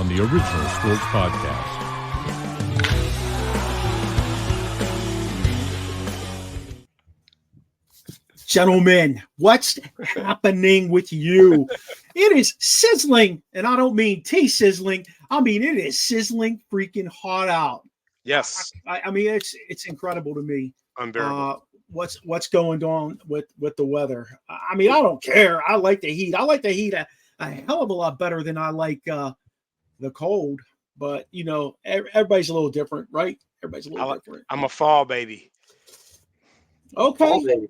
on the Original Sports Podcast. Gentlemen, what's happening with you? It is sizzling, and I don't mean tea sizzling. I mean it is sizzling freaking hot out. Yes. I mean it's incredible to me. Unbearable. What's going on with the weather? I mean, I don't care. I like the heat. I like the heat a hell of a lot better than I like the cold. But you know, everybody's a little different, right? Everybody's a little different. I'm a fall baby. Okay. Fall baby.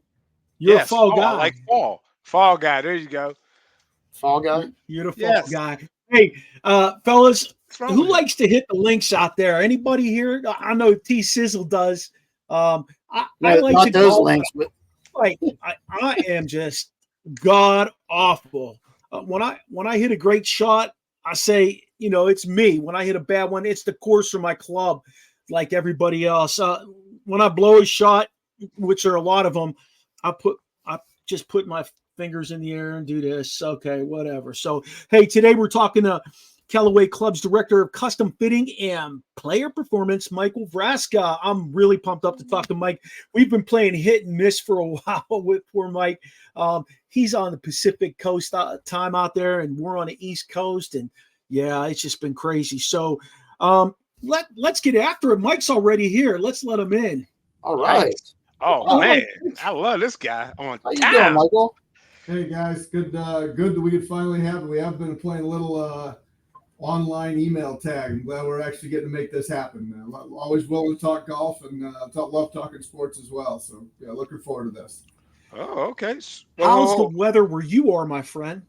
You're a fall guy. I like fall. Fall guy. There you go. Fall guy? You're the fall guy. Hey, fellas, who likes to hit the links out there? Anybody here? I know T Sizzle does. I like not to those golf. links, but Like I am just god awful. When I hit a great shot, I say, you know, it's me. When I hit a bad one, it's the course or my club, like everybody else. When I blow a shot, which are a lot of them, I just put my fingers in the air and do this. Okay, whatever. So, hey, today we're talking to Callaway Club's Director of Custom Fitting and Player Performance, Michael Vrska. I'm really pumped up to talk to Mike. We've been playing hit and miss for a while with poor Mike. He's on the Pacific Coast time out there, and we're on the East Coast. And, yeah, it's just been crazy. So let's get after it. Mike's already here. Let's let him in. all right. Oh, man. I love this guy. On How you time. doing, Michael? Hey guys, good that we could finally have it. We have been playing a little online email tag. I'm glad we're actually getting to make this happen. Always willing to talk golf and love talking sports as well. So yeah, looking forward to this. Oh, okay. How's the weather where you are, my friend?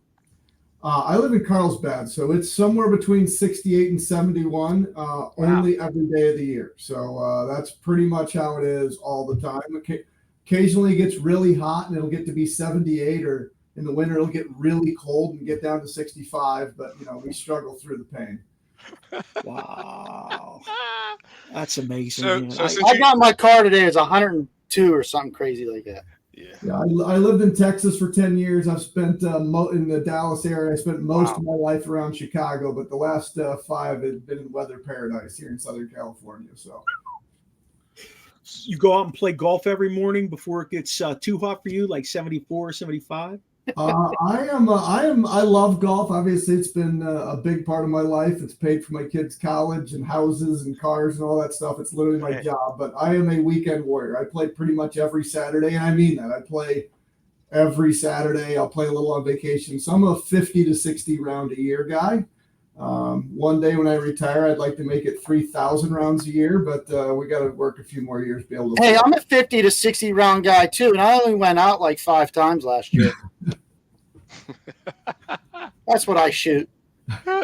I live in Carlsbad, so it's somewhere between 68 and 71 only every day of the year. So that's pretty much how it is all the time. Occasionally it gets really hot and it'll get to be 78, or in the winter it'll get really cold and get down to 65. But, you know, we struggle through the pain. Wow. That's amazing. I got my car today. It's 102 or something crazy like that. Yeah, I lived in Texas for 10 years. I've spent in the Dallas area. I spent most of my life around Chicago, but the last 5 have been in weather paradise here in Southern California. So you go out and play golf every morning before it gets too hot for you, like 74, 75? I love golf. Obviously, it's been a big part of my life. It's paid for my kids' college and houses and cars and all that stuff. It's literally my job. But I am a weekend warrior. I play pretty much every Saturday, and I mean that. I play every Saturday. I'll play a little on vacation. So I'm a 50 to 60 round a year guy. One day when I retire, I'd like to make it 3,000 rounds a year, but we got to work a few more years to be able to. Hey, I'm a 50 to 60 round guy too, and I only went out like 5 times last year. That's what I shoot.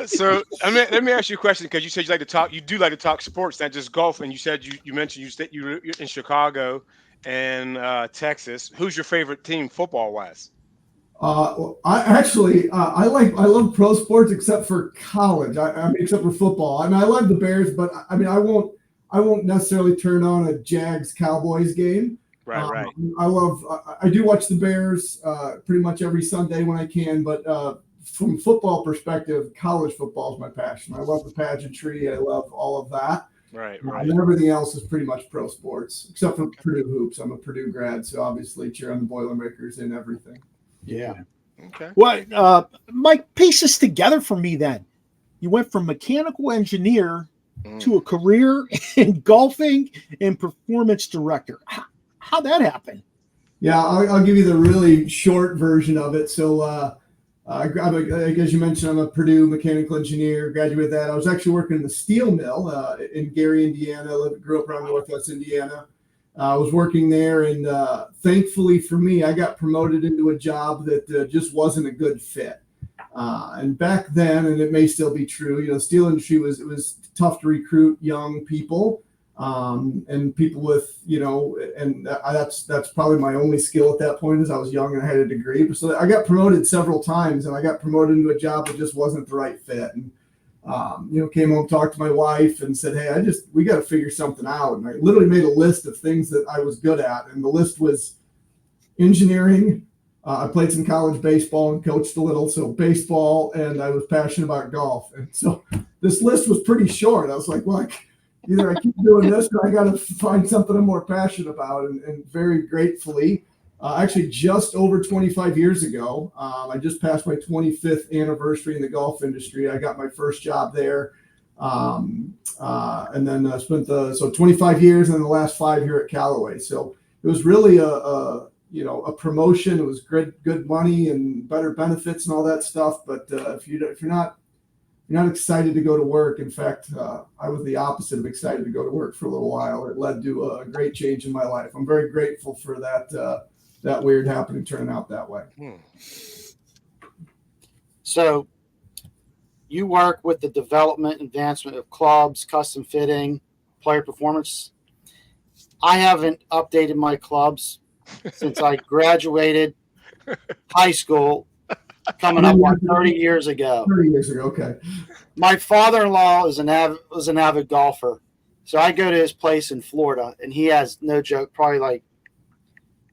So let me ask you a question, because you said you like to talk. You do like to talk sports, not just golf. And you said you mentioned you're in Chicago and Texas. Who's your favorite team football wise? I love pro sports except for college. I mean, except for football. I mean, I love the Bears, but I mean, I won't necessarily turn on a Jags Cowboys game. Right. I do watch the Bears pretty much every Sunday when I can, but from a football perspective, college football is my passion. I love the pageantry. I love all of that. Right. And everything else is pretty much pro sports, except for Purdue hoops. I'm a Purdue grad, so obviously cheer on the Boilermakers and everything. Yeah. Okay. Well, Mike, piece this together for me then. You went from mechanical engineer to a career in golfing and performance director. How'd that happen? Yeah, I'll give you the really short version of it. So, as you mentioned, I'm a Purdue mechanical engineer, graduated that. I was actually working in the steel mill in Gary, Indiana. Grew up around Northwest Indiana. I was working there, and thankfully for me, I got promoted into a job that just wasn't a good fit. And back then, and it may still be true, you know, steel industry it was tough to recruit young people. And people with, you know, and that's probably my only skill at that point is I was young and I had a degree. So I got promoted several times, and I got promoted into a job that just wasn't the right fit. And, came home, talked to my wife and said, hey, we got to figure something out. And I literally made a list of things that I was good at. And the list was engineering. I played some college baseball and coached a little. So baseball, and I was passionate about golf. And so this list was pretty short. I was like, well, either I keep doing this or I got to find something I'm more passionate about. And very gratefully, actually just over 25 years ago, I just passed my 25th anniversary in the golf industry. I got my first job there. And then spent 25 years and then the last 5 here at Callaway. So it was really a promotion. It was good money and better benefits and all that stuff. But if you're not excited to go to work, in fact, I was the opposite of excited to go to work for a little while. It led to a great change in my life. I'm very grateful for that weird happening turning out that way. So you work with the development and advancement of clubs, custom fitting, player performance. I haven't updated my clubs since I graduated high school, coming up on 30 years ago. 30 years ago, okay. My father-in-law was an avid golfer. So I go to his place in Florida, and he has, no joke, probably like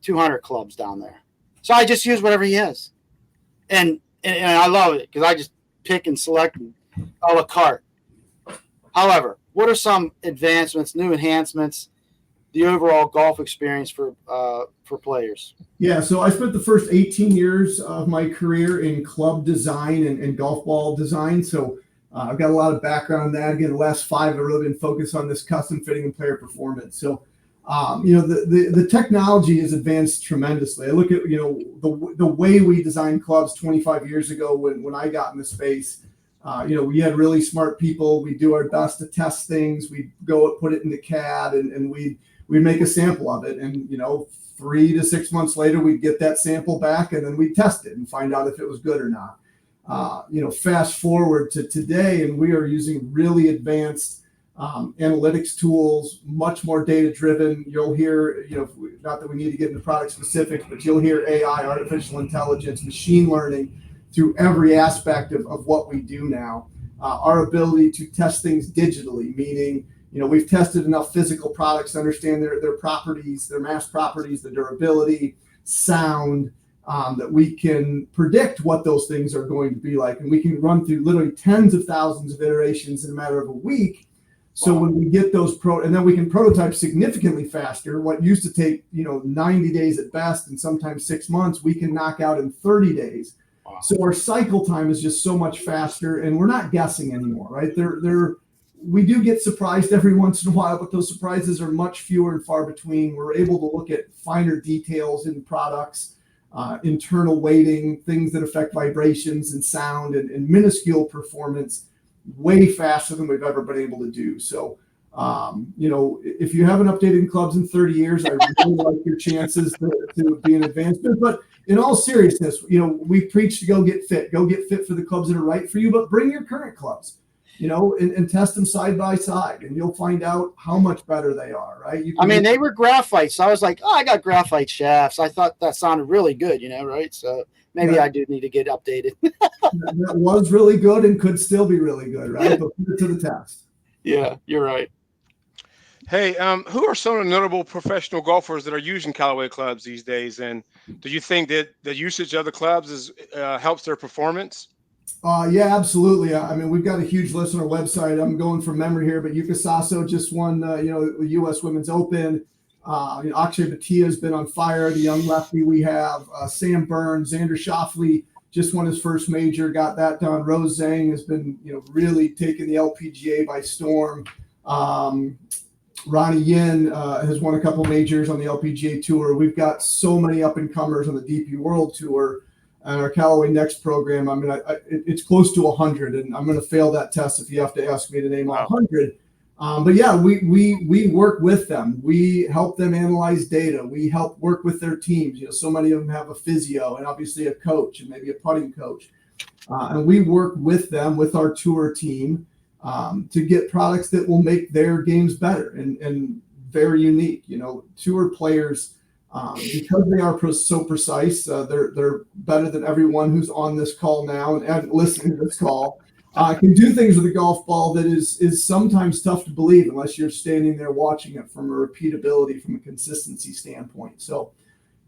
200 clubs down there. So I just use whatever he has. And I love it because I just pick and select a la carte. However, what are some advancements, new enhancements, the overall golf experience for players? Yeah, so I spent the first 18 years of my career in club design and golf ball design. So I've got a lot of background in that. Again, the last 5 have really been focused on this custom fitting and player performance. So, the technology has advanced tremendously. I look at, the way we designed clubs 25 years ago when I got in the space. We had really smart people. We do our best to test things. We go put it in the CAD and we make a sample of it. And, 3 to 6 months later, we'd get that sample back and then we'd test it and find out if it was good or not. Fast forward to today, and we are using really advanced analytics tools, much more data driven. You'll hear, not that we need to get into product specifics, but you'll hear AI, artificial intelligence, machine learning through every aspect of what we do now. Our ability to test things digitally, meaning, we've tested enough physical products to understand their properties, their mass properties, the durability, sound, that we can predict what those things are going to be like. And we can run through literally tens of thousands of iterations in a matter of a week. So when we get those and then we can prototype significantly faster. What used to take, 90 days at best and sometimes 6 months, we can knock out in 30 days. Wow. So our cycle time is just so much faster, and we're not guessing anymore, right? We do get surprised every once in a while, but those surprises are much fewer and far between. We're able to look at finer details in products, internal weighting, things that affect vibrations and sound and minuscule performance way faster than we've ever been able to do. So, if you haven't updated clubs in 30 years, I really like your chances to be an advancement. But in all seriousness, we preach to go get fit for the clubs that are right for you, but bring your current clubs, and test them side by side, and you'll find out how much better they are, right? They were graphite. So I was like, I got graphite shafts. I thought that sounded really good, right? So maybe I do need to get updated. That was really good and could still be really good, right? But put it to the test. Yeah, you're right. Hey, who are some of the notable professional golfers that are using Callaway clubs these days? And do you think that the usage of the clubs helps their performance? Yeah, absolutely. We've got a huge list on our website. I'm going from memory here, but Yuka Sasso just won, the U.S. Women's Open. Akshay Bhatia has been on fire, the young lefty we have. Sam Burns, Xander Schauffele just won his first major, got that done. Rose Zhang has been, really taking the LPGA by storm. Ronnie Yin has won a couple majors on the LPGA Tour. We've got so many up-and-comers on the DP World Tour. And our Callaway Next program, it's close to 100, and I'm going to fail that test if you have to ask me to name 100. But yeah, we work with them. We help them analyze data. We help work with their teams. So many of them have a physio and obviously a coach and maybe a putting coach. And we work with them, with our tour team, to get products that will make their games better and very unique. Tour players, because they are so precise, they're better than everyone who's on this call now and listening to this call. Can do things with a golf ball that is sometimes tough to believe unless you're standing there watching it from a repeatability, from a consistency standpoint. So,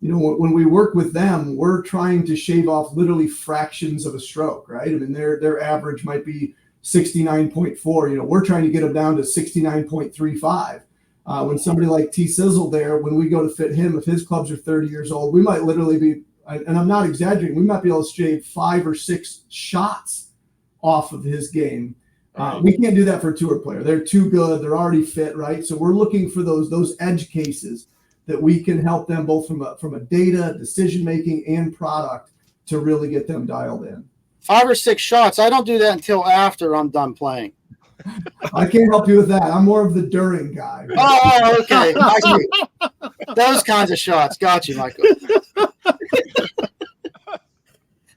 when we work with them, we're trying to shave off literally fractions of a stroke, right? Their average might be 69.4. We're trying to get him down to 69.35. When somebody like T Sizzle there, when we go to fit him, if his clubs are 30 years old, we might literally be, and I'm not exaggerating, we might be able to shave 5 or 6 shots off of his game. We can't do that for a tour player. They're too good. They're already fit, right? So we're looking for those edge cases that we can help them both from a data, decision-making, and product to really get them dialed in. 5 or 6 shots. I don't do that until after I'm done playing. I can't help you with that. I'm more of the during guy. Oh, okay. Those kinds of shots. Got you, Michael.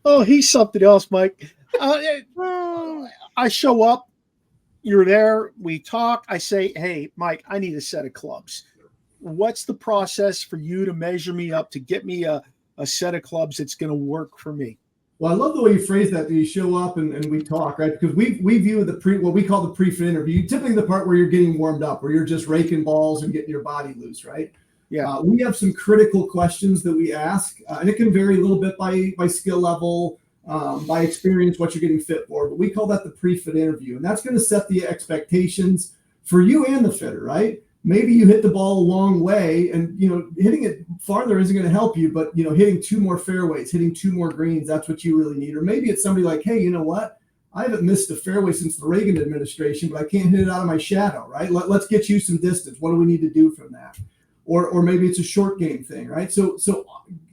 Oh, he's something else, Mike. I show up. You're there. We talk. I say, hey, Mike, I need a set of clubs. What's the process for you to measure me up to get me a set of clubs that's going to work for me? Well, I love the way you phrase that you show up and we talk, right? Because we view what we call the pre-fit interview, typically the part where you're getting warmed up, where you're just raking balls and getting your body loose, right? Yeah. We have some critical questions that we ask, and it can vary a little bit by skill level, by experience, what you're getting fit for. But we call that the pre-fit interview, and that's going to set the expectations for you and the fitter, right? Maybe you hit the ball a long way and, hitting it farther isn't going to help you, but, hitting 2 more fairways, hitting 2 more greens, that's what you really need. Or maybe it's somebody like, hey, you know what? I haven't missed a fairway since the Reagan administration, but I can't hit it out of my shadow, right? Let's get you some distance. What do we need to do from that? Or maybe it's a short game thing, right? So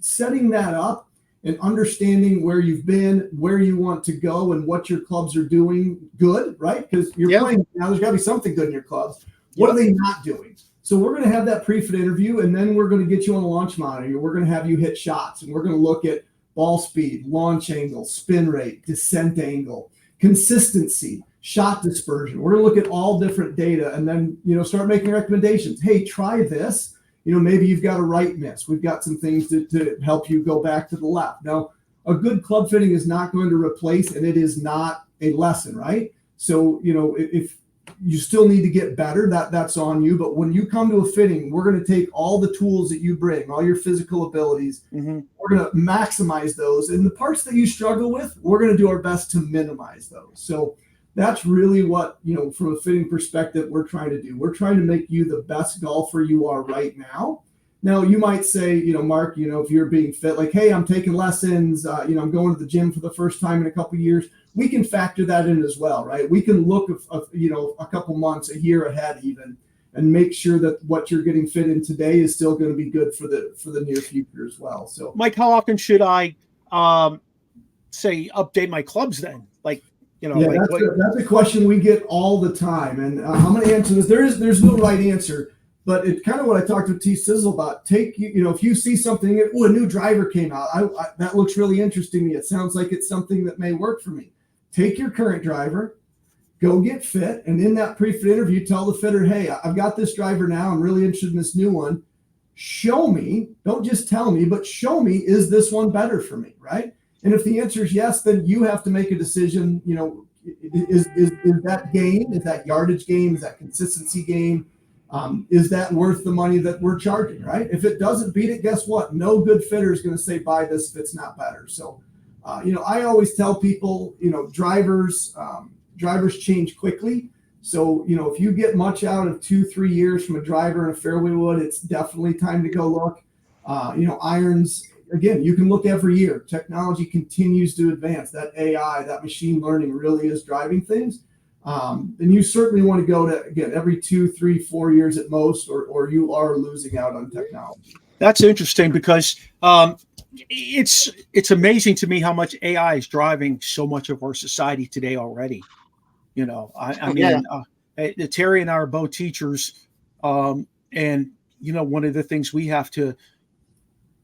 setting that up and understanding where you've been, where you want to go, and what your clubs are doing good, right? Because you're playing now, there's got to be something good in your clubs. What are they not doing? So we're going to have that pre-fit interview, and then we're going to get you on a launch monitor. We're going to have you hit shots, and we're going to look at ball speed, launch angle, spin rate, descent angle, consistency, shot dispersion. We're going to look at all different data and then, start making recommendations. Hey, try this. Maybe you've got a right miss. We've got some things to help you go back to the left. Now, a good club fitting is not going to replace, and it is not a lesson, right? So, if you still need to get better, that's on you. But when you come to a fitting, we're going to take all the tools that you bring, all your physical abilities. Mm-hmm. We're going to maximize those. And the parts that you struggle with, we're going to do our best to minimize those. So that's really what, from a fitting perspective, we're trying to do. We're trying to make you the best golfer you are right now. Now, you might say, Mark, if you're being fit, like, hey, I'm taking lessons, I'm going to the gym for the first time in a couple of years. We can factor that in as well, right? We can look, a couple months, a year ahead even, and make sure that what you're getting fit in today is still going to be good for the near future as well. So, Mike, how often should I say update my clubs then? That's a question we get all the time, and I'm going to answer this. There's no right answer. But it's kind of what I talked to T Sizzle about. If you see something, a new driver came out, that looks really interesting to me. It sounds like it's something that may work for me. Take your current driver, go get fit, and in that pre-fit interview, tell the fitter, hey, I've got this driver now. I'm really interested in this new one. Show me, don't just tell me, but show me, is this one better for me, right? And if the answer is yes, then you have to make a decision, is that game, is that yardage game, is that consistency game? Is that worth the money that we're charging, right? If it doesn't beat it, guess what? No good fitter is going to say, buy this if it's not better. So, I always tell people, drivers change quickly. So, if you get much out of 2-3 years from a driver and a fairway wood, it's definitely time to go look. Irons, again, you can look every year. Technology continues to advance. That AI, that machine learning really is driving things. And you certainly want to go to, again, every 2, 3, 4 years at most, or you are losing out on technology. That's interesting because it's amazing to me how much AI is driving so much of our society today already. Terry and I are both teachers, and one of the things we have to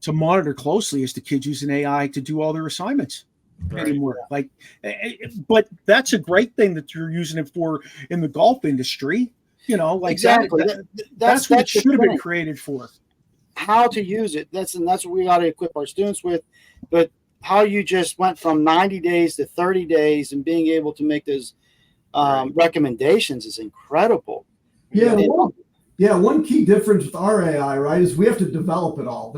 monitor closely is the kids using AI to do all their assignments. Right. Anymore. But that's a great thing that you're using it for in the golf industry. Exactly. That's what it should have been created for. How to use it. That's what we got to equip our students with. But how you just went from 90 days to 30 days and being able to make those recommendations is incredible. Yeah, one key difference with our AI, right, is we have to develop it all.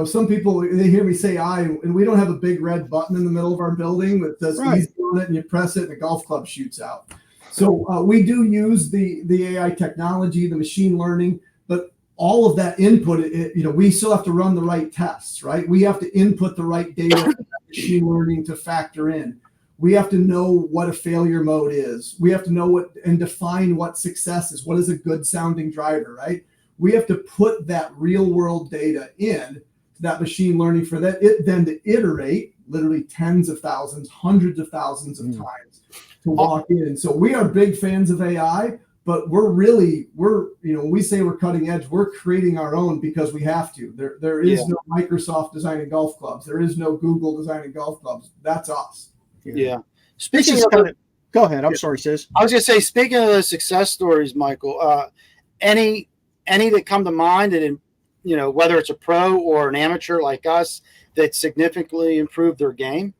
Some people, they hear me say I, and we don't have a big red button in the middle of our building that says easy on it and you press it and the golf club shoots out. So we do use the AI technology, the machine learning, but all of that input, we still have to run the right tests, right? We have to input the right data for that machine learning to factor in. We have to know what a failure mode is. We have to know and define what success is. What is a good sounding driver, right? We have to put that real world data in to that machine learning for that then to iterate literally tens of thousands, hundreds of thousands of times to walk in. So we are big fans of AI, but we're when we say we're cutting edge, we're creating our own because we have to. There is no Microsoft designing golf clubs. There is no Google designing golf clubs. That's us. Yeah. Speaking of, go ahead. I'm sorry, sis. I was going to say, speaking of those success stories, Michael, any that come to mind that, whether it's a pro or an amateur like us, that significantly improved their game?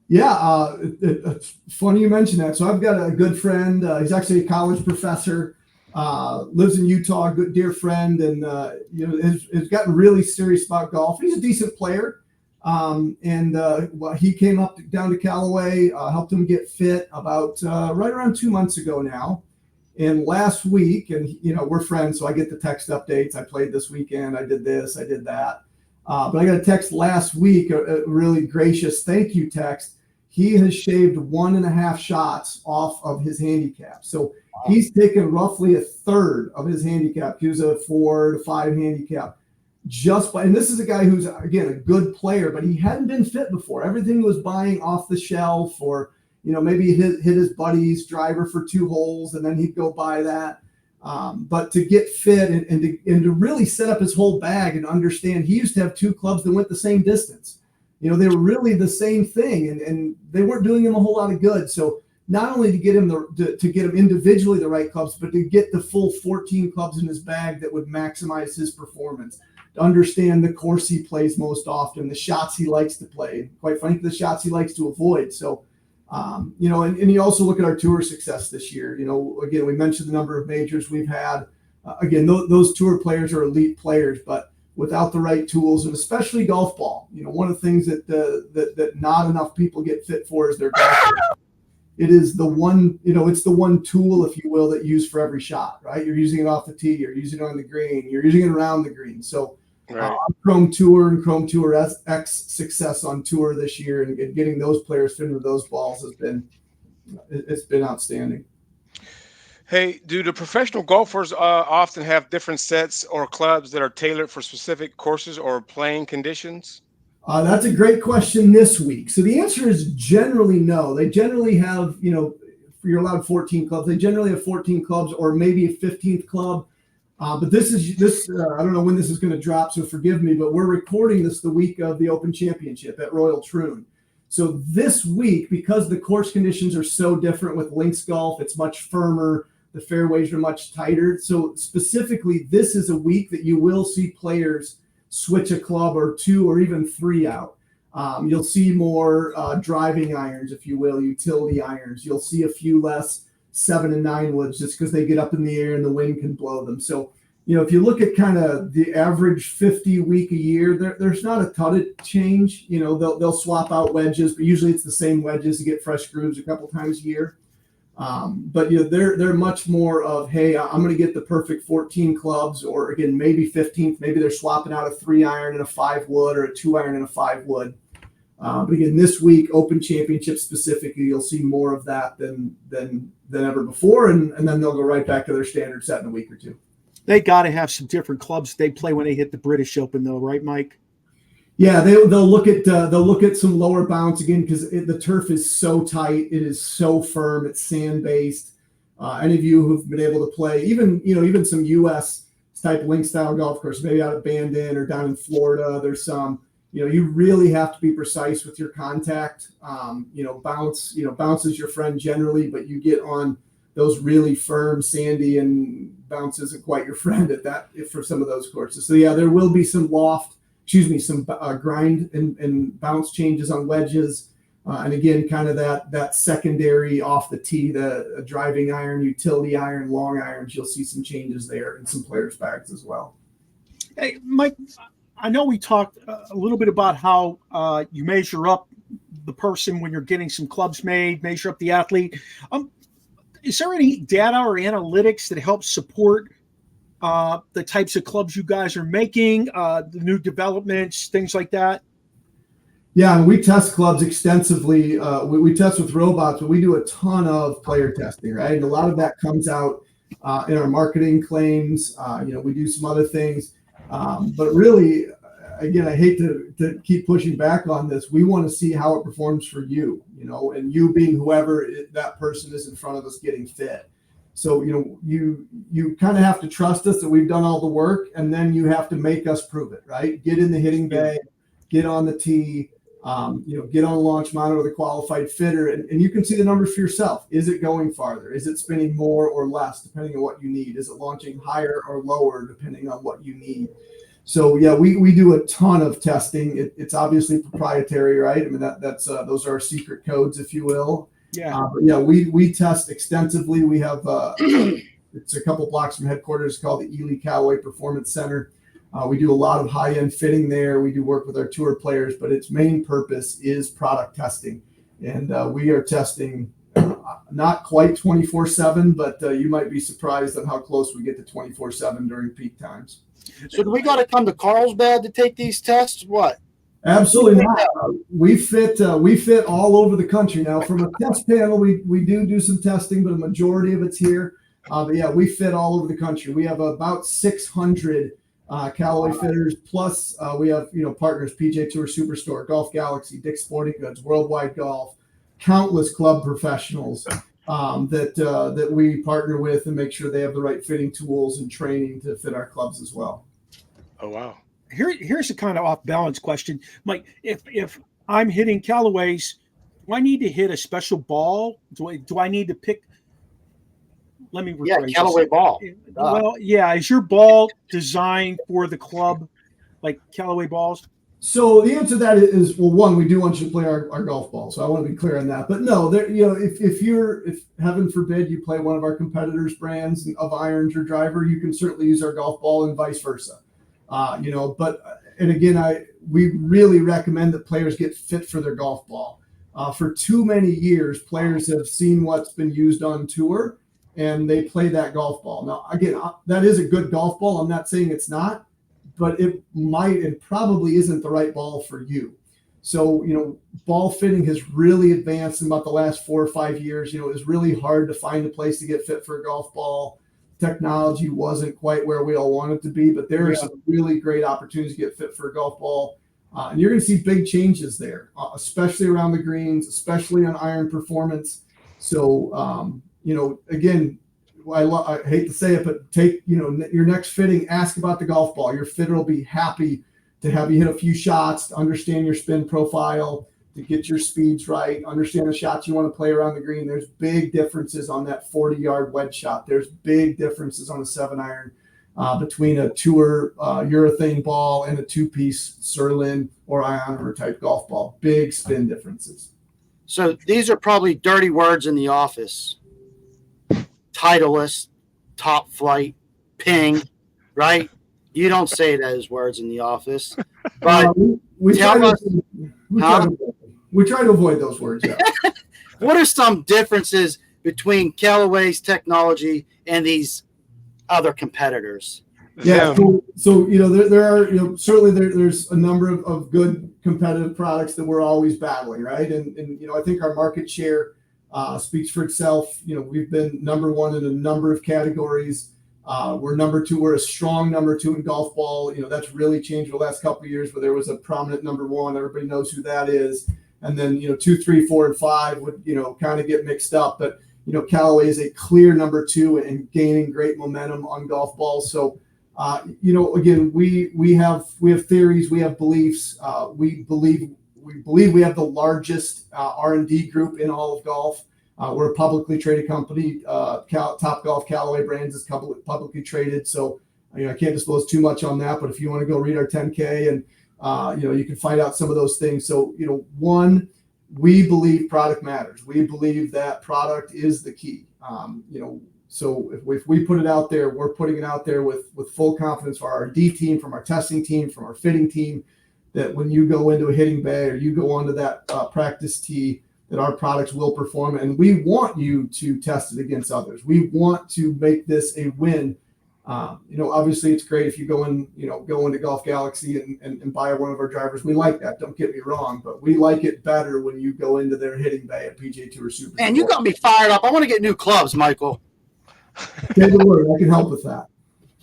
Yeah, it's funny you mention that. So I've got a good friend. He's actually a college professor, lives in Utah, a good dear friend, and has gotten really serious about golf. He's a decent player, he came down to Callaway, helped him get fit about right around 2 months ago now. And last week, and we're friends, so I get the text updates. I played this weekend. I did this. I did that. But I got a text last week, a really gracious thank you text. He has shaved 1.5 shots off of his handicap. So he's taken roughly a third of his handicap. He was a 4 to 5 handicap. And this is a guy who's, again, a good player, but he hadn't been fit before. Everything he was buying off the shelf, or maybe hit his buddy's driver for 2 holes, and then he'd go buy that. But to get fit and to really set up his whole bag and understand, he used to have 2 clubs that went the same distance. They were really the same thing, and they weren't doing him a whole lot of good. So not only to get him to get him individually the right clubs, but to get the full 14 clubs in his bag that would maximize his performance. To understand the course he plays most often, the shots he likes to play, quite frankly, the shots he likes to avoid. So. And you also look at our tour success this year. Again, we mentioned the number of majors we've had. Again, those tour players are elite players, but without the right tools, and especially golf ball. One of the things that not enough people get fit for is their golf ball. It is the one, it's the one tool, if you will, that you use for every shot, right? You're using it off the tee, you're using it on the green, you're using it around the green. So right. Chrome Tour and Chrome Tour X success on tour this year, and getting those players fit into those balls has been outstanding. Hey, do the professional golfers often have different sets or clubs that are tailored for specific courses or playing conditions? That's a great question this week. So the answer is generally no. They generally have, you're allowed 14 clubs. They generally have 14 clubs or maybe a 15th club. But this I don't know when this is going to drop, so forgive me, but we're recording this the week of the Open Championship at Royal Troon. So this week, because the course conditions are so different with links golf, it's much firmer. The fairways are much tighter. So specifically, this is a week that you will see players switch a club or 2 or even 3 out. You'll see more driving irons, if you will, utility irons. You'll see a few less 7 and 9 woods just because they get up in the air and the wind can blow them. So, if you look at kind of the average 50 week a year, there's not a ton of change. They'll swap out wedges, but usually it's the same wedges to get fresh grooves a couple times a year. But they're much more of, hey, I'm going to get the perfect 14 clubs, or again, maybe 15th. Maybe they're swapping out a 3 iron and a 5 wood, or a 2 iron and a 5 wood. But again, this week, Open Championship specifically, you'll see more of that than ever before, and then they'll go right back to their standard set in a week or 2. They got to have some different clubs they play when they hit the British Open, though, right, Mike? Yeah, they'll look at some lower bounce again because the turf is so tight, it is so firm, it's sand based. Any of you who've been able to play, even some U.S. type link style golf course, maybe out at Bandon or down in Florida, there's some. You really have to be precise with your contact. Bounce is your friend generally, but you get on those really firm, sandy, and bounce isn't quite your friend for some of those courses. So yeah, there will be some some grind and bounce changes on wedges. And again, kind of that secondary off the tee, the driving iron, utility iron, long irons, you'll see some changes there in some players' bags as well. Hey, Mike, I know we talked a little bit about how you measure up, the person when you're getting some clubs made, measure up the athlete. Is there any data or analytics that helps support the types of clubs you guys are making, the new developments, things like that? Yeah, and we test clubs extensively. We test with robots, but we do a ton of player testing, right? And a lot of that comes out in our marketing claims. We do some other things. But really, again, I hate to keep pushing back on this. We want to see how it performs for you, and you being whoever that person is in front of us getting fit. So, you kind of have to trust us that we've done all the work, and then you have to make us prove it, right? Get in the hitting bag, get on the tee, get on the launch monitor with a qualified fitter, and you can see the numbers for yourself. Is it going farther? Is it spinning more or less, depending on what you need? Is it launching higher or lower, depending on what you need? So yeah, we do a ton of testing. It's obviously proprietary, right? I mean, that's those are our secret codes, if you will. Yeah. We test extensively. We have it's a couple blocks from headquarters called the Ely Callaway Performance Center. We do a lot of high-end fitting there. We do work with our tour players, but its main purpose is product testing. And we are testing not quite 24/7, but you might be surprised at how close we get to 24/7 during peak times. So do we got to come to Carlsbad to take these tests? What? Absolutely not. We fit all over the country now. From a test panel, we do some testing, but a majority of it's here. But yeah, we fit all over the country. We have about 600 Callaway fitters, plus we have partners: PJ Tour Superstore, Golf Galaxy, Dick's Sporting Goods, Worldwide Golf, countless club professionals that we partner with and make sure they have the right fitting tools and training to fit our clubs as well. Oh wow! Here's a kind of off balance question, Mike. If I'm hitting Callaways, do I need to hit a special ball? Do I need to pick? Let me rephrase Callaway ball. Well, yeah. Is your ball designed for the club, like Callaway balls? So the answer to that is, well, one, we do want you to play our golf ball. So I want to be clear on that. But no, if heaven forbid you play one of our competitors' brands of irons or driver, you can certainly use our golf ball and vice versa. And again, we really recommend that players get fit for their golf ball. For too many years, players have seen what's been used on tour, and they play that golf ball. Now, again, that is a good golf ball. I'm not saying it's not, but it probably isn't the right ball for you. So, ball fitting has really advanced in about the last 4 or 5 years. It was really hard to find a place to get fit for a golf ball. Technology wasn't quite where we all wanted to be, but there are some really great opportunities to get fit for a golf ball. And you're going to see big changes there, especially around the greens, especially on iron performance. So, again, I hate to say it, but take, your next fitting, ask about the golf ball. Your fitter will be happy to have you hit a few shots, to understand your spin profile, to get your speeds right, understand the shots you want to play around the green. There's big differences on that 40-yard wedge shot. There's big differences on a 7-iron between a tour urethane ball and a 2-piece Surlyn or ionomer type golf ball. Big spin differences. So these are probably dirty words in the office. Titleist, top flight, ping, right? You don't say those words in the office. But we try to avoid those words. Yeah. What are some differences between Callaway's technology and these other competitors? Yeah, so there are certainly there's a number of good competitive products that we're always battling, right? And I think our market share speaks for itself. We've been number one in a number of categories. We're number two. We're a strong number two in golf ball. That's really changed the last couple of years, where there was a prominent number one. Everybody knows who that is. And then 2, 3, 4, and 5 would kind of get mixed up. But Callaway is a clear number two and gaining great momentum on golf balls. So again, we have theories, we have beliefs. We believe we have the largest R&D group in all of golf. We're a publicly traded company. Topgolf Callaway Brands is publicly traded, so I can't disclose too much on that. But if you want to go read our 10K, and you can find out some of those things. So one, we believe product matters. We believe that product is the key. So if we put it out there, we're putting it out there with full confidence for our R&D team, from our testing team, from our fitting team, that when you go into a hitting bay or you go onto that practice tee, that our products will perform. And we want you to test it against others. We want to make this a win. Obviously it's great if you go into Golf Galaxy and buy one of our drivers. We like that. Don't get me wrong, but we like it better when you go into their hitting bay at PGA Tour Super. Man, you got me fired up. I want to get new clubs, Michael. Say the word. I can help with that.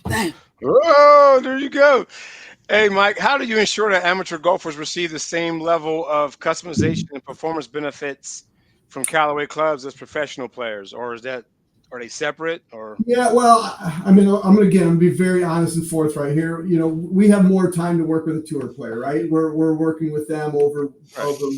Dang. Oh, there you go. Hey, Mike, how do you ensure that amateur golfers receive the same level of customization and performance benefits from Callaway clubs as professional players, or are they separate? Or yeah, well, I mean, I'm going to be very honest and forthright here. We have more time to work with a tour player, right? We're working with them over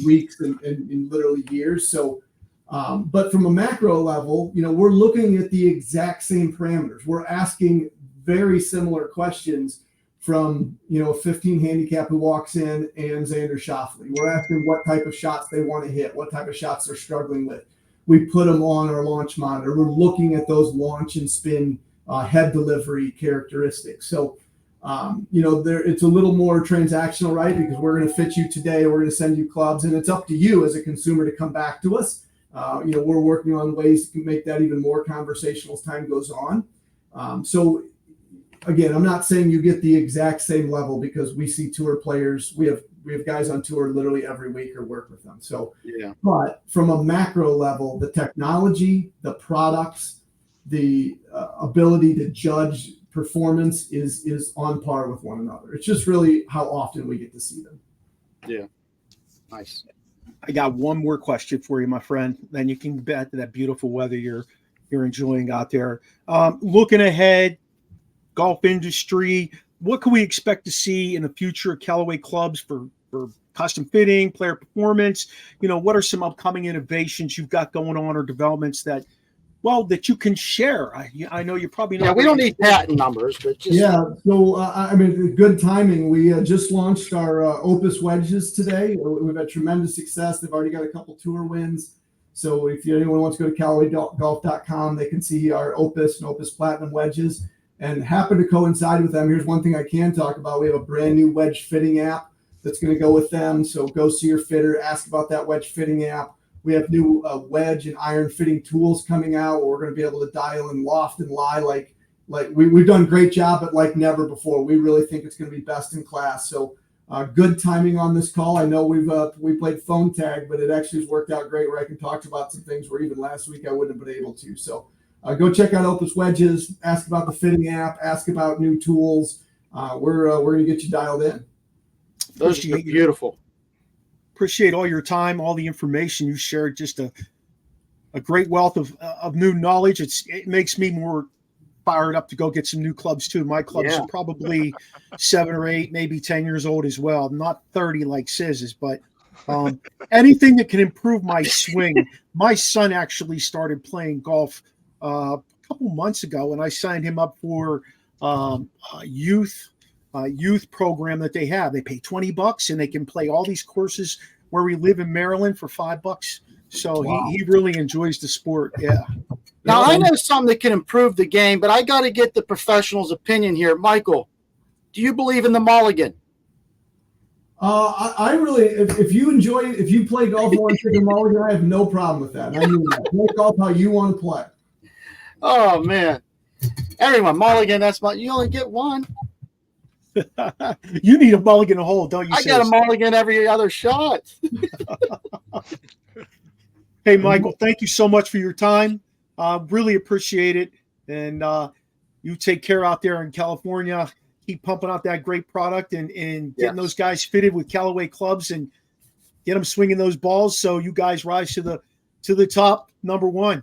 weeks and literally years. So, but from a macro level, we're looking at the exact same parameters. We're asking very similar questions from, a 15 handicap who walks in and Xander Schauffele. We're asking what type of shots they want to hit, what type of shots they're struggling with. We put them on our launch monitor. We're looking at those launch and spin head delivery characteristics. So, it's a little more transactional, right? Because we're going to fit you today. We're going to send you clubs, and it's up to you as a consumer to come back to us. We're working on ways to make that even more conversational as time goes on. So, again, I'm not saying you get the exact same level because we see tour players. We have guys on tour literally every week or work with them. So, yeah. But from a macro level, the technology, the products, the ability to judge performance is on par with one another. It's just really how often we get to see them. Yeah. Nice. I got one more question for you, my friend. Then you can get back to that beautiful weather you're enjoying out there. Looking ahead, golf industry, what can we expect to see in the future of Callaway clubs for custom fitting, player performance? What are some upcoming innovations you've got going on or developments that you can share? I know you probably know. Yeah, we don't need patent numbers, but just So, good timing. We just launched our Opus wedges today. We've had tremendous success. They've already got a couple tour wins. So if anyone wants to go to CallawayGolf.com, they can see our Opus and Opus Platinum wedges. And happen to coincide with them. Here's one thing I can talk about. We have a brand new wedge fitting app that's going to go with them. So go see your fitter, ask about that wedge fitting app. We have new wedge and iron fitting tools coming out where we're going to be able to dial in loft and lie like we've done a great job, but like never before. We really think it's going to be best in class. So good timing on this call. I know we played phone tag, but it actually has worked out great where I can talk about some things where even last week I wouldn't have been able to. So go check out Opus Wedges, ask about the fitting app, ask about new tools. We're going to get you dialed in. Those are beautiful. Appreciate all your time, all the information you shared, just a great wealth of new knowledge. It makes me more fired up to go get some new clubs too. My clubs are probably 7 or 8, maybe 10 years old as well. Not 30 like Siz's, but anything that can improve my swing. My son actually started playing golf a couple months ago, and I signed him up for a youth program that they have. They pay $20 and they can play all these courses where we live in Maryland for $5. So he really enjoys the sport. Yeah. Now I know something that can improve the game, but I got to get the professional's opinion here. Michael, do you believe in the mulligan? I really, if you play golf and want to take a mulligan, I have no problem with that. I mean, play golf how you want to play. Oh man, everyone, mulligan. You only get one. You need a mulligan a hole, don't you? I got a mulligan every other shot. Hey, Michael, thank you so much for your time. Really appreciate it. And you take care out there in California. Keep pumping out that great product and getting those guys fitted with Callaway clubs and get them swinging those balls so you guys rise to the top, number one.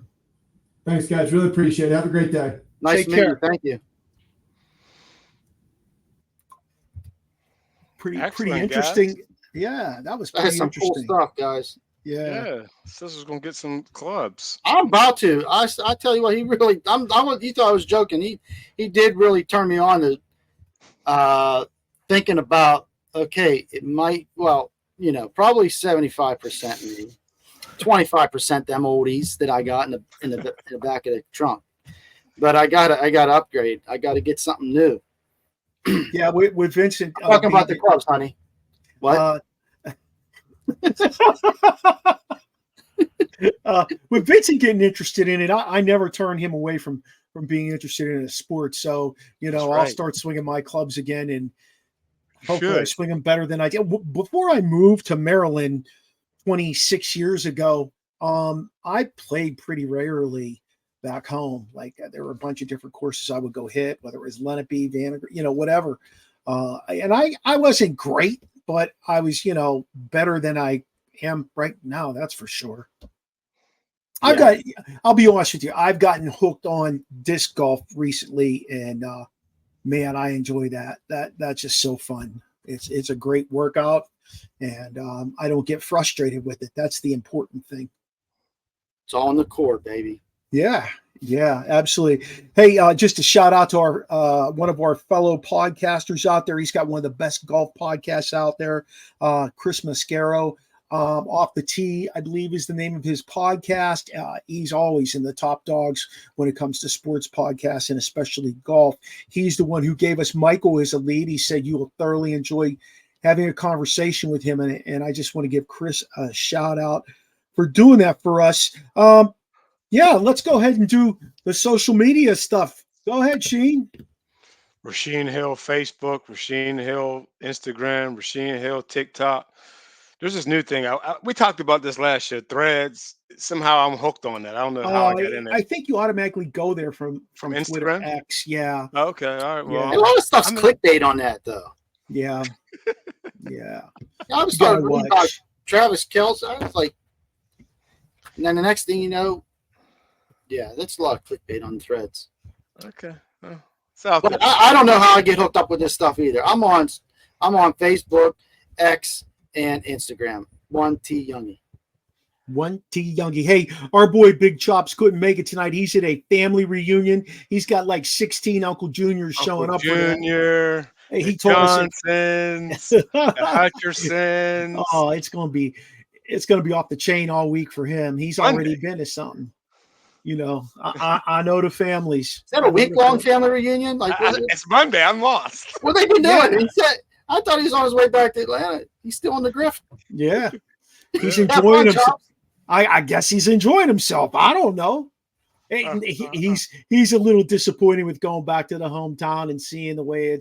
Thanks, guys. Really appreciate it. Have a great day. Nice to meet you. Thank you. Pretty interesting. Guys. Yeah, that was pretty interesting. Cool stuff, guys. Yeah. Sister's gonna get some clubs. I'm about to. I tell you what, he really. You thought I was joking. He did really turn me on to thinking about. Okay, it might. Well, probably 75% me, 25% them oldies that I got in the back of the trunk. But I got to upgrade. I got to get something new. Yeah, with Vincent. Talking about the clubs, honey. What? With Vincent getting interested in it, I never turn him away from being interested in a sport. So, I'll start swinging my clubs again, and hopefully I swing them better than I did. Before I moved to Maryland 26 years ago, I played pretty regularly back home. Like there were a bunch of different courses I would go hit, whether it was Lenape, Vandergrift, whatever. And I wasn't great, but I was, better than I am right now. That's for sure. I'll be honest with you. I've gotten hooked on disc golf recently, and man, I enjoy that. That's just so fun. It's a great workout, and I don't get frustrated with it. That's the important thing. It's all in the court, baby. Yeah, absolutely. Hey, just a shout out to our one of our fellow podcasters out there. He's got one of the best golf podcasts out there, Chris Mascaro. Off the Tee, I believe, is the name of his podcast. He's always in the top dogs when it comes to sports podcasts, and especially golf. He's the one who gave us Michael as a lead. He said you will thoroughly enjoy having a conversation with him, and I just want to give Chris a shout out for doing that for us. Let's go ahead and do the social media stuff. Go ahead, Sheen. Rasheen Hill Facebook, Rasheen Hill Instagram, Rasheen Hill TikTok. There's this new thing. We talked about this last year. Threads. Somehow I'm hooked on that. I don't know how I got in there. I think you automatically go there from Instagram? Twitter X. Yeah. Okay. All right. Well, a lot of stuff's clickbait on that, though. Yeah. I was starting reading about Travis Kelce. I was like, and then the next thing you know, that's a lot of clickbait on Threads. Okay. It's out there. I don't know how I get hooked up with this stuff either. I'm on Facebook, X, and Instagram. 1T Youngie. 1T Youngie. Hey, our boy Big Chops couldn't make it tonight. He's at a family reunion. He's got like 16 Uncle Juniors showing up. Junior. Hey, he told us Hutchersons. Oh, it's gonna be off the chain all week for him. He's already been to something. I know the families. Is that a week-long family reunion? Like it's Monday. I'm lost. What have they been doing? He said, I thought he was on his way back to Atlanta. He's still in the grift. Yeah. He's enjoying himself. I guess he's enjoying himself. I don't know. He's a little disappointed with going back to the hometown and seeing the way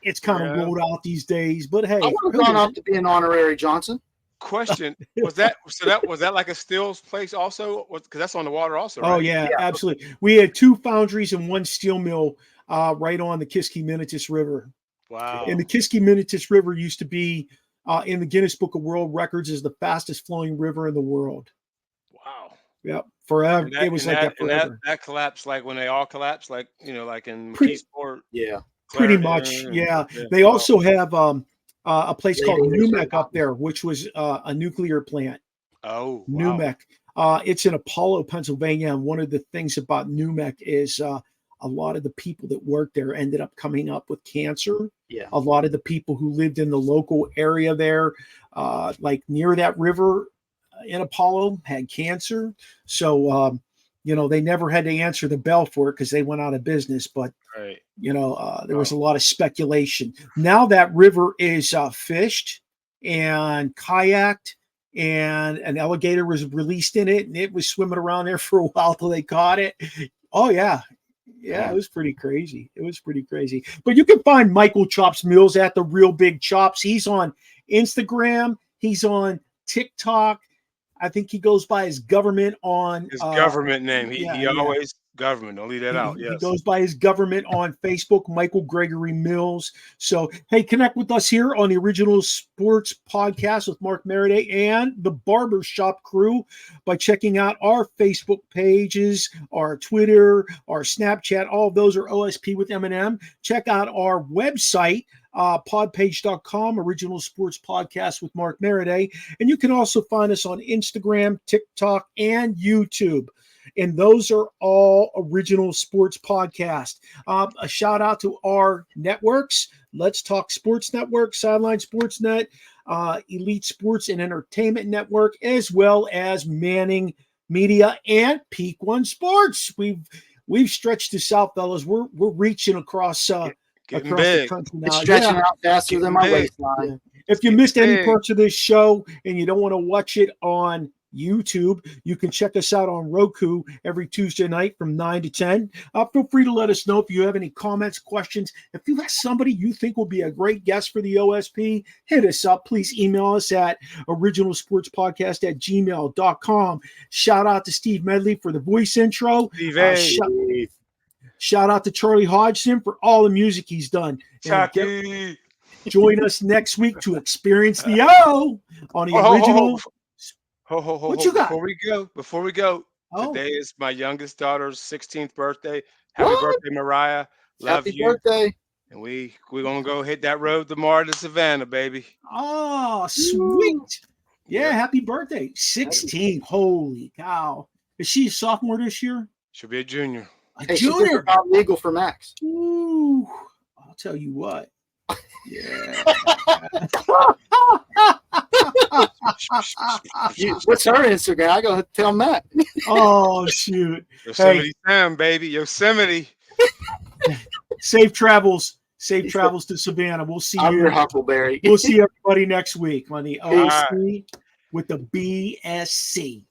it's kind of rolled out these days. But hey, I would have gone up to be an honorary Johnson. Question: was that like a Stills place also? Because that's on the water also. Right? Oh yeah, absolutely. We had 2 foundries and 1 steel mill right on the Kiskiminitis River. Wow. And the Kiskiminitis River used to be in the Guinness Book of World Records as the fastest flowing river in the world. Wow. Yep. Forever. It was like that forever. That collapsed like when they all collapsed, like like in McKeesport. Yeah. Pretty much. Yeah. They also have a place called Numec up there, which was a nuclear plant. Oh, wow. Numec. It's in Apollo, Pennsylvania. And one of the things about Numec is a lot of the people that worked there ended up coming up with cancer. Yeah. A lot of the people who lived in the local area there, like near that river in Apollo, had cancer. So, they never had to answer the bell for it because they went out of business. But, right. There was a lot of speculation. Now that river is fished and kayaked, and an alligator was released in it, and it was swimming around there for a while till they caught it. Oh, yeah. Yeah, it was pretty crazy. But you can find Michael Chops Mills at The Real Big Chops. He's on Instagram. He's on TikTok. I think he goes by his government on his government name. He always government. Don't leave that out. Yes. He goes by his government on Facebook, Michael Gregory Mills. So, hey, connect with us here on the Original Sports Podcast with Mark Maradei and the Barbershop crew by checking out our Facebook pages, our Twitter, our Snapchat. All of those are OSP with M&M. Check out our website, podpage.com, Original Sports Podcast with Mark Maradei. And you can also find us on Instagram, TikTok, and YouTube. And those are all Original Sports Podcast. A shout out to our networks, Let's Talk Sports Network, Sideline Sports Net, Elite Sports and Entertainment Network, as well as Manning Media and Peak One Sports. We've stretched this out, fellas. We're reaching across getting across big. the country now. It's stretching out faster than my waistline. If you missed any parts of this show and you don't want to watch it on YouTube, you can check us out on Roku every Tuesday night from 9 to 10. Feel free to let us know if you have any comments, questions. If you have somebody you think will be a great guest for the OSP, hit us up. Please email us at originalsportspodcast@gmail.com. Shout out to Steve Medley for the voice intro. Shout out to Charlie Hodgson for all the music he's done. Join us next week to experience the O on the original. What you got? Before we go, today is my youngest daughter's 16th birthday. Happy birthday, Mariah. Love you. Happy birthday. And we're going to go hit that road tomorrow to Savannah, baby. Oh, sweet. Yeah, happy birthday. 16. Holy cow. Is she a sophomore this year? She'll be a junior. Junior. Not legal for Max. Ooh, I'll tell you what. Yeah. What's her Instagram? I gotta tell Matt. Oh shoot! Yosemite Sam, baby, Yosemite. Safe travels to Savannah. We'll see I'm your Huckleberry. We'll see everybody next week on the OC with the BSC.